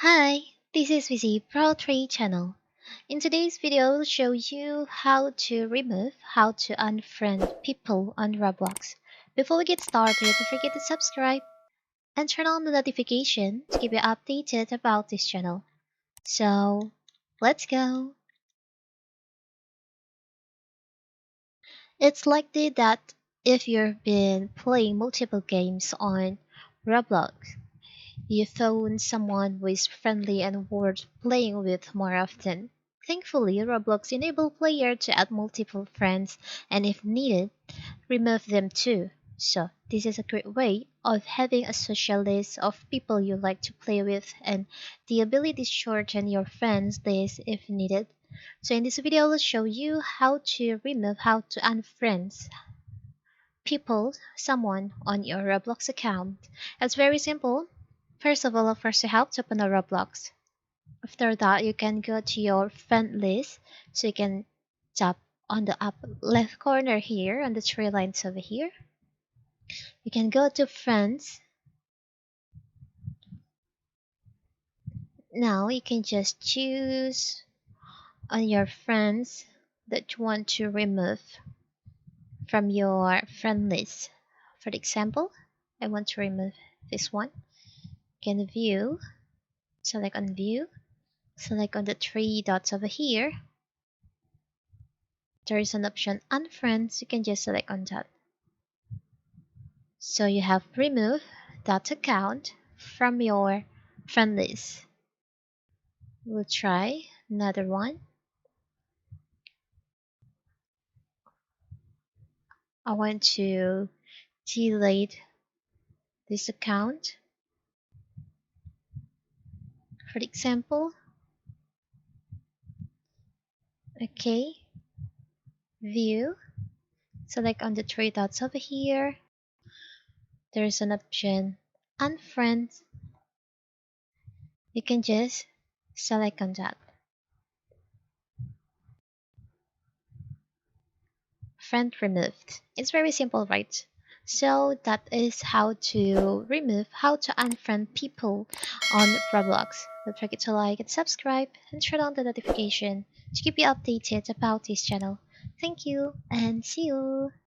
Hi, this is Visi Pro 3 channel. In today's video, I'll show you how to remove, how to unfriend people on Roblox. Before we get started, don't forget to subscribe and turn on the notification to keep you updated about this channel. So, let's go. It's likely that if you've been playing multiple games on Roblox, you found someone who is friendly and worth playing with more often. Thankfully, Roblox enables players to add multiple friends and if needed, remove them too. So, this is a great way of having a social list of people you like to play with and the ability to shorten your friends list if needed. So in this video, I'll show you how to remove, how to unfriend people, someone on your Roblox account. It's very simple. First of all, first you have to open a Roblox. After that, you can go to your friend list. So you can tap on the up left corner here on the three lines over here. You can go to friends. Now you can just choose on your friends that you want to remove from your friend list. For example, I want to remove this one. You can view, select on view, select on the three dots over here. There is an option unfriend, you can just select on that. So you have removed that account from your friend list. We'll try another one. I want to delete this account. For example, okay, view, select on the three dots over here. There's an option unfriend. You can just select on that. Friend removed. It's very simple, right? So that is how to remove, how to unfriend people on Roblox. Don't forget to like and subscribe and turn on the notification to keep you updated about this channel. Thank you and see you.